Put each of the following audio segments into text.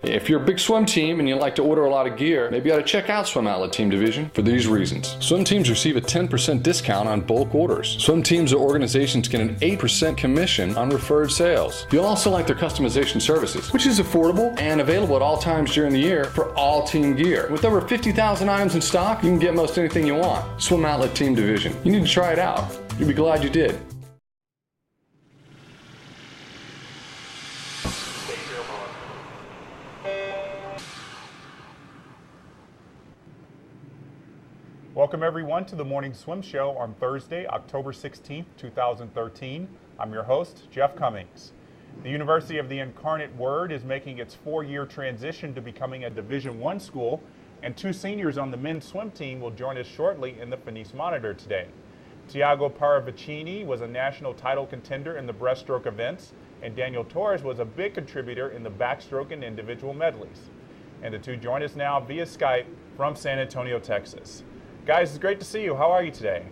If you're a big swim team and you like to order a lot of gear, maybe you ought to check out Swim Outlet Team Division for these reasons. Swim teams receive a 10% discount on bulk orders. Swim teams or organizations get an 8% commission on referred sales. You'll also like their customization services, which is affordable and available at all times during the year for all team gear. With over 50,000 items in stock, you can get most anything you want. Swim Outlet Team Division. You need to try it out. You'll be glad you did. Welcome everyone to the Morning Swim Show on Thursday, October 16th, 2013. I'm your host, Jeff Cummings. The University of the Incarnate Word is making its 4-year transition to becoming a Division I school, and 2 seniors on the men's swim team will join us shortly in the Finis Monitor today. Thiago Parravicini was a national title contender in the breaststroke events, and Daniel Torres was a big contributor in the backstroke and individual medleys. And the two join us now via Skype from San Antonio, Texas. Guys, it's great to see you. How are you today?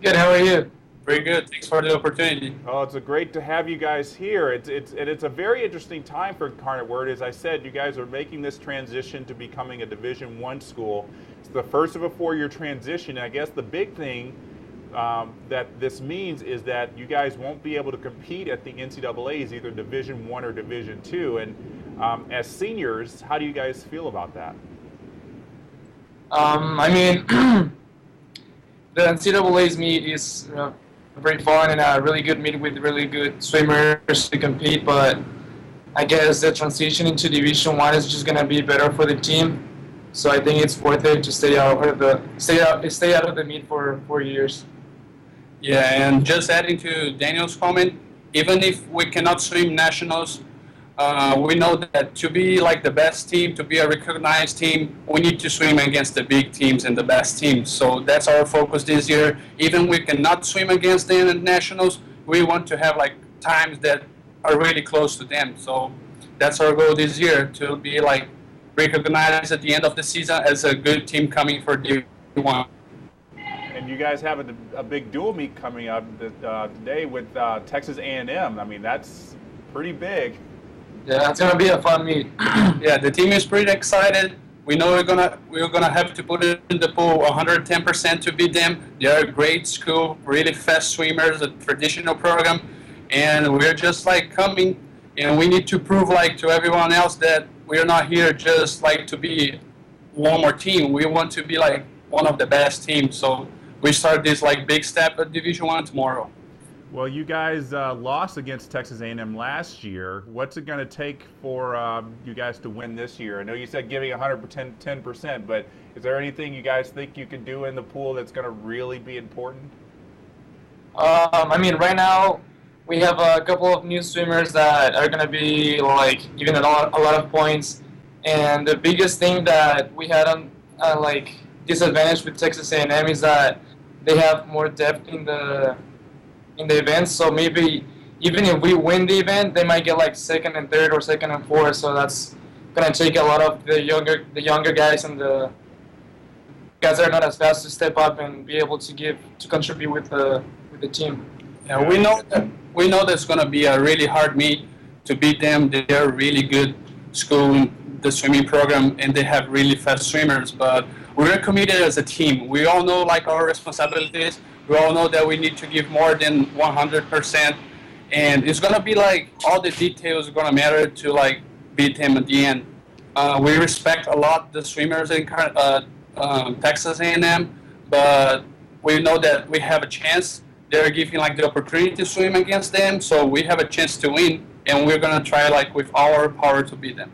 Good. How are you? Very good. Thanks for the opportunity. Oh, it's great to have you guys here. It's a very interesting time for Incarnate Word. As I said, you guys are making this transition to becoming a Division I school. It's the first of a 4-year transition. And I guess the big thing that this means is that you guys won't be able to compete at the NCAA's, either Division I or Division II. And as seniors, how do you guys feel about that? I mean, the NCAA's meet is very fun and a really good meet with really good swimmers to compete. But I guess the transition into Division I is just gonna be better for the team. So I think it's worth it to stay out of the meet for 4 years. Yeah, and just adding to Daniel's comment, even if we cannot swim nationals, we know that to be like the best team, to be a recognized team, we need to swim against the big teams and the best teams. So that's our focus this year. Even we cannot swim against them in nationals, we want to have like times that are really close to them. So that's our goal this year, to be like recognized at the end of the season as a good team coming for D1. And you guys have a big dual meet coming up today with Texas A&M. I mean, that's pretty big. Yeah, it's gonna be a fun meet. Yeah, the team is pretty excited. We know we're gonna have to put it in the pool 110% to beat them. They are a great school, really fast swimmers, a traditional program, and we're just like coming, and we need to prove like to everyone else that we're not here just like to be one more team. We want to be like one of the best teams. So we start this like big step at Division I tomorrow. Well, you guys lost against Texas A&M last year. What's it going to take for you guys to win this year? I know you said giving 110%, but is there anything you guys think you can do in the pool that's going to really be important? I mean, right now we have a couple of new swimmers that are going to be like giving a lot of points, and the biggest thing that we had on like disadvantage with Texas A&M is that they have more depth in the event, so maybe even if we win the event, they might get like second and third or second and fourth. So that's gonna take a lot of the younger guys and the guys that are not as fast to step up and be able to contribute with the team. Yeah, we know that's gonna be a really hard meet to beat them. They're a really good school in the swimming program, and they have really fast swimmers. But we're committed as a team. We all know like our responsibilities. We all know that we need to give more than 100%, and it's gonna be like all the details are gonna matter to like beat him at the end. We respect a lot the swimmers in Texas A&M, but we know that we have a chance. They're giving like the opportunity to swim against them, so we have a chance to win, and we're gonna try like with our power to beat them.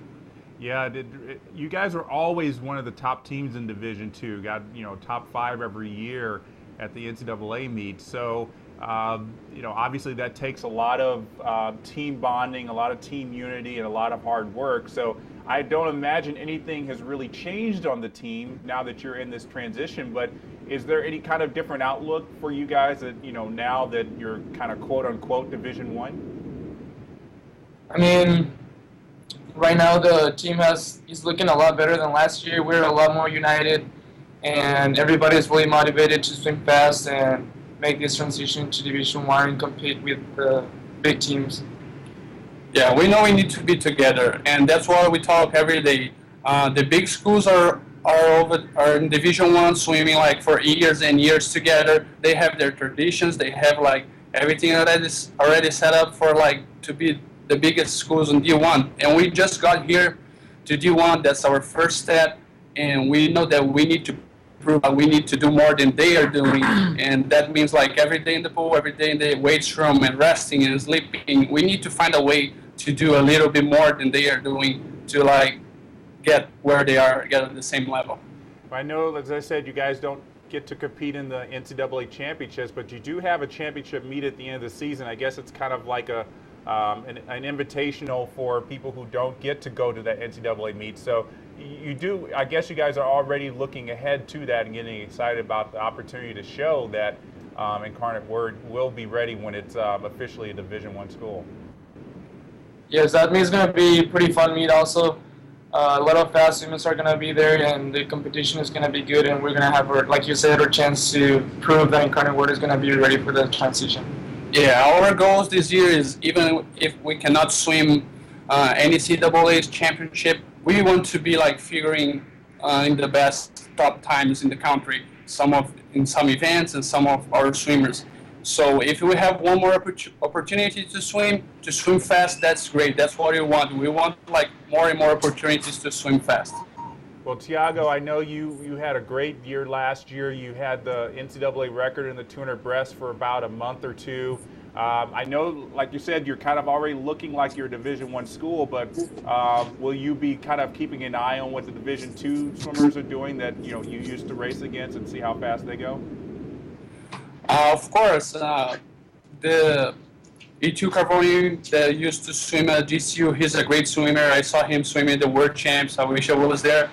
Yeah, you guys are always one of the top teams in Division II. Got top 5 every year at the NCAA meet. So, obviously that takes a lot of team bonding, a lot of team unity, and a lot of hard work. So I don't imagine anything has really changed on the team now that you're in this transition, but is there any kind of different outlook for you guys that, now that you're kind of quote unquote Division I? I mean, right now the team is looking a lot better than last year. We're a lot more united, and everybody is really motivated to swim fast and make this transition to Division I and compete with the big teams. Yeah, we know we need to be together, and that's why we talk every day. The big schools are in Division One swimming like for years and years together. They have their traditions. They have like everything already set up for like to be the biggest schools in D1. And we just got here to D1. That's our first step, and we know that we need to prove that we need to do more than they are doing, and that means like every day in the pool, every day in the weights room, and resting and sleeping. We need to find a way to do a little bit more than they are doing to like get where they are, get at the same level. I know, as I said, you guys don't get to compete in the NCAA championships, but you do have a championship meet at the end of the season. I guess it's kind of like an invitational for people who don't get to go to that NCAA meet. So you do, I guess you guys are already looking ahead to that and getting excited about the opportunity to show that Incarnate Word will be ready when it's officially a Division I school. Yes, that means it's going to be a pretty fun meet also. A lot of fast swimmers are going to be there, and the competition is going to be good, and we're going to have, like you said, our chance to prove that Incarnate Word is going to be ready for the transition. Yeah, our goals this year is even if we cannot swim NCAA championship, we want to be like figuring in the best top times in the country, in some events and some of our swimmers. So if we have one more opportunity to swim fast, that's great. That's what we want. We want like more and more opportunities to swim fast. Well, Thiago, I know you had a great year last year. You had the NCAA record in the 200 breast for about a month or two. I know, like you said, you're kind of already looking like you're a Division I school, but will you be kind of keeping an eye on what the Division II swimmers are doing that you used to race against and see how fast they go? Of course, the E2 Carboni that used to swim at GCU, he's a great swimmer. I saw him swimming the World Champs. I wish I was there.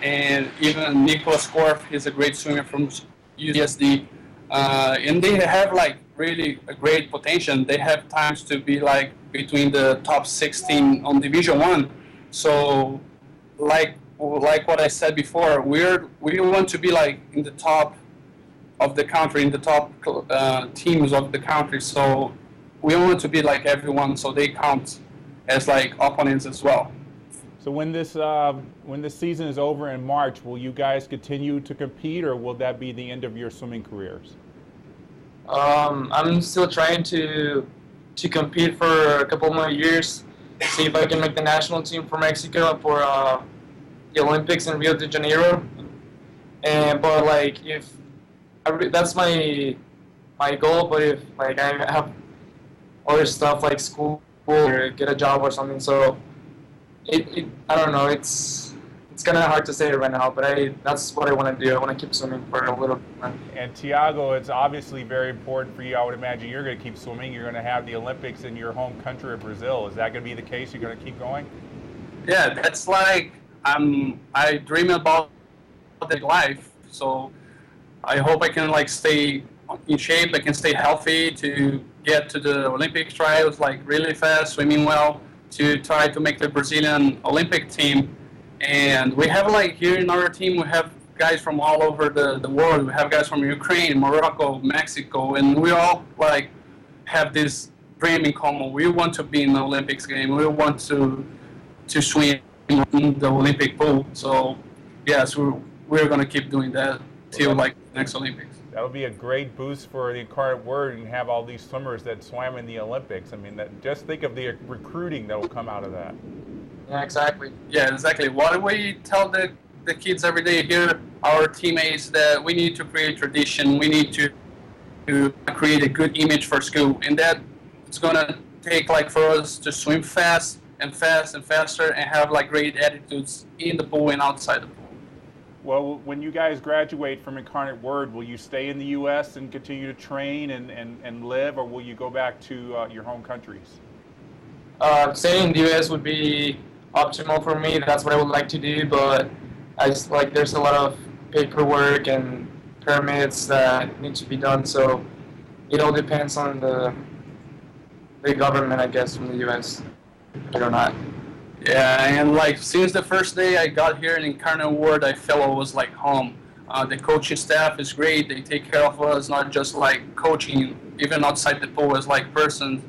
And even Nicholas Korf, he's a great swimmer from USD. And they have like really a great potential. They have times to be like between the top 16 on Division I. So like what I said before, we want to be like in the top of the country, in the top teams of the country. So we want to be like everyone, so they count as like opponents as well. So when this season is over in March, will you guys continue to compete, or will that be the end of your swimming careers? I'm still trying to compete for a couple more years, see if I can make the national team for Mexico for the Olympics in Rio de Janeiro. But like that's my goal. But if like I have other stuff like school or get a job or something, so I don't know. It's kind of hard to say right now, but that's what I want to do. I want to keep swimming for a little bit. And Thiago, it's obviously very important for you. I would imagine you're going to keep swimming. You're going to have the Olympics in your home country of Brazil. Is that going to be the case? You're going to keep going? Yeah, that's like I dream about that life. So I hope I can like stay in shape. I can stay healthy to get to the Olympic trials like really fast, swimming well, to try to make the Brazilian Olympic team. And we have like here in our team, we have guys from all over the world. We have guys from Ukraine, Morocco, Mexico, and we all like have this dream in common. We want to be in the Olympics game. We want to swim in the Olympic pool. So yes, we're going to keep doing that till like the next Olympics. That would be a great boost for the Incarnate Word and have all these swimmers that swam in the Olympics. I mean, just think of the recruiting that will come out of that. Yeah, exactly. Yeah, exactly. What we tell the kids every day here, our teammates, that we need to create tradition. We need to create a good image for school, and that it's gonna take like for us to swim fast and faster and have like great attitudes in the pool and outside the pool. Well, when you guys graduate from Incarnate Word, will you stay in the U.S. and continue to train and live, or will you go back to your home countries? Staying in the U.S. would be optimal for me. That's what I would like to do, but there's a lot of paperwork and permits that need to be done, so it all depends on the government, I guess, from the U.S. or not. Yeah, and like since the first day I got here in Incarnate Word, I felt it was like home. The coaching staff is great. They take care of us, not just like coaching, even outside the pool as like persons.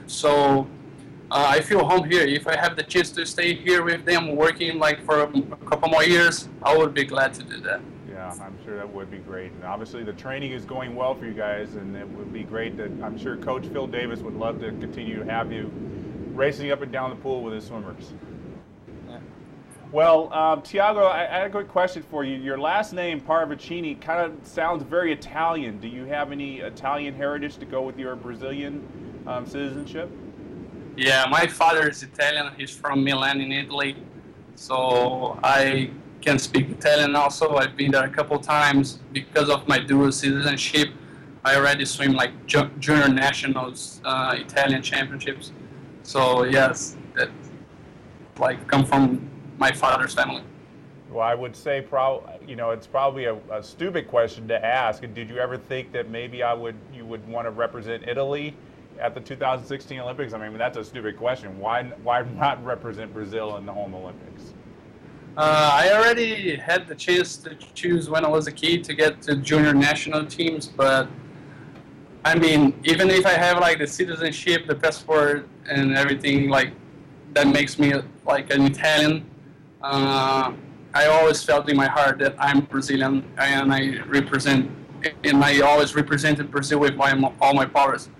So I feel home here. If I have the chance to stay here with them, working like for a couple more years, I would be glad to do that. Yeah, I'm sure that would be great. And obviously the training is going well for you guys, and it would be great that I'm sure Coach Phil Davis would love to continue to have you racing up and down the pool with his swimmers. Yeah. Well, Thiago, I had a quick question for you. Your last name, Parravicini, kind of sounds very Italian. Do you have any Italian heritage to go with your Brazilian citizenship? Yeah, my father is Italian. He's from Milan in Italy. So I can speak Italian also. I've been there a couple times because of my dual citizenship. I already swim like junior nationals, Italian championships. So yes, that like come from my father's family. Well, I would say, it's probably a stupid question to ask. And did you ever think that maybe you would want to represent Italy at the 2016 Olympics? I mean, that's a stupid question. Why not represent Brazil in the home Olympics? I already had the chance to choose when I was a kid to get to junior national teams, but I mean, even if I have like the citizenship, the passport, and everything like that makes me like an Italian, I always felt in my heart that I'm Brazilian and I always represented Brazil with all my powers.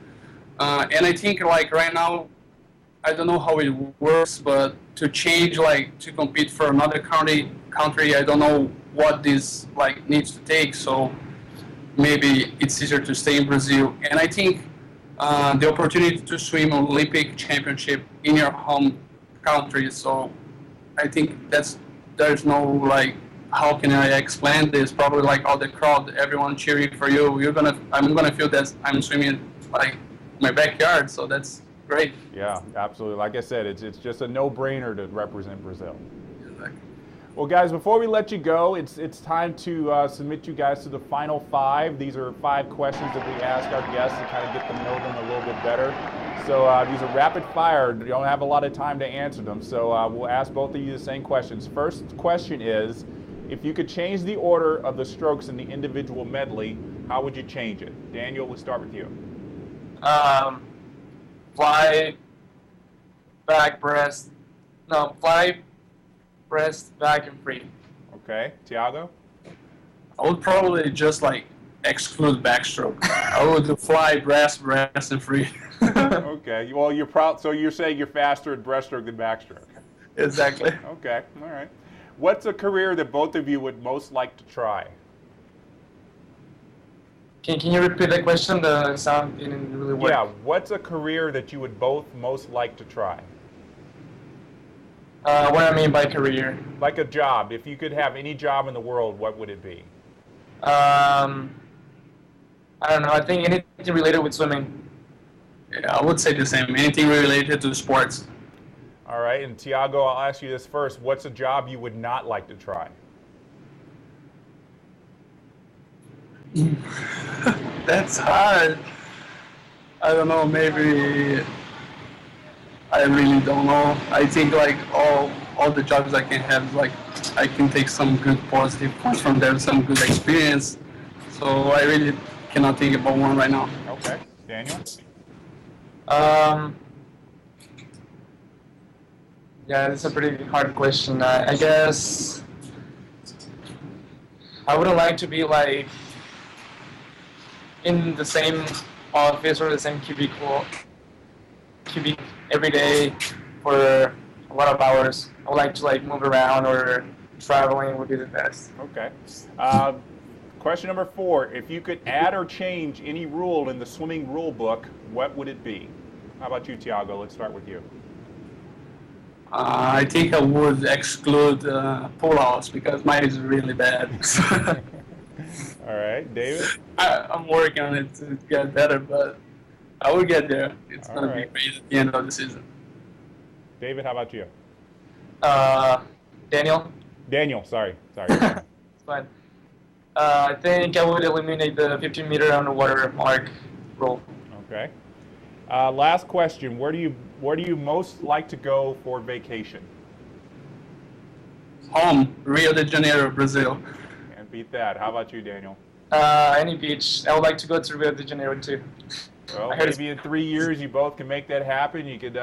And I think like right now, I don't know how it works, but to change, like to compete for another country, I don't know what this like needs to take. So maybe it's easier to stay in Brazil. And I think the opportunity to swim Olympic championship in your home country. So I think there's no like, how can I explain this? Probably like all the crowd, everyone cheering for you. I'm gonna feel that I'm swimming like my backyard. So that's great. Yeah, absolutely. Like I said, it's just a no-brainer to represent Brazil. Exactly. Well, guys, before we let you go, it's time to submit you guys to the final 5. These are 5 questions that we ask our guests to kind of get to know them a little bit better. So these are rapid fire. You don't have a lot of time to answer them. So we'll ask both of you the same questions. First question is, if you could change the order of the strokes in the individual medley, how would you change it? Daniel, we'll start with you. Fly, back, breast. No, fly, breast, back, and free. Okay, Thiago? I would probably just like exclude backstroke. I would do fly, breast, and free. Okay, well, so you're saying you're faster at breaststroke than backstroke? Exactly. Okay, all right. What's a career that both of you would most like to try? Can you repeat the question? The sound didn't really work. Yeah, what's a career that you would both most like to try? What I mean by career? Like a job. If you could have any job in the world, what would it be? I don't know. I think anything related with swimming. Yeah, I would say the same. Anything related to sports. All right, and Thiago, I'll ask you this first. What's a job you would not like to try? That's hard. I don't know, maybe I really don't know. I think like all the jobs I can have, like I can take some good positive points from them, some good experience. So I really cannot think about one right now. Okay. Daniel? Yeah, that's a pretty hard question. I guess I wouldn't like to be like in the same office or the same cubicle every day for a lot of hours. I would like to like move around, or traveling would be the best. Okay. Question number 4. If you could add or change any rule in the swimming rule book, what would it be? How about you, Thiago? Let's start with you. I think I would exclude pull-outs because mine is really bad. All right, David? I'm working on it to get better, but I will get there. It's going to be great at the end of the season. David, how about you? Daniel? Daniel, sorry. It's fine. I think I would eliminate the 15-meter underwater mark rule. Okay. Last question. Where do you most like to go for vacation? Home, Rio de Janeiro, Brazil. Can't beat that. How about you, Daniel? Any beach. I would like to go to Rio de Janeiro too. Well, maybe in 3 years you both can make that happen. You could,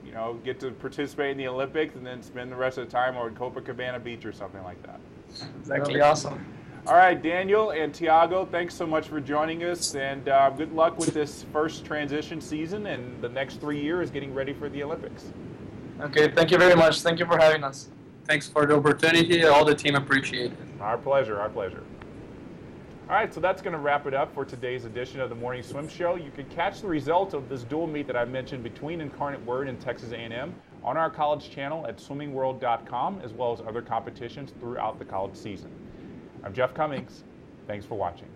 you know, get to participate in the Olympics and then spend the rest of the time on Copacabana Beach or something like that. Exactly. Awesome. All right, Daniel and Thiago, thanks so much for joining us, and good luck with this first transition season and the next 3 years getting ready for the Olympics. Okay, thank you very much. Thank you for having us. Thanks for the opportunity. All the team appreciate it. Our pleasure, our pleasure. All right, so that's going to wrap it up for today's edition of the Morning Swim Show. You can catch the results of this dual meet that I mentioned between Incarnate Word and Texas A&M on our college channel at swimmingworld.com, as well as other competitions throughout the college season. I'm Jeff Cummings. Thanks for watching.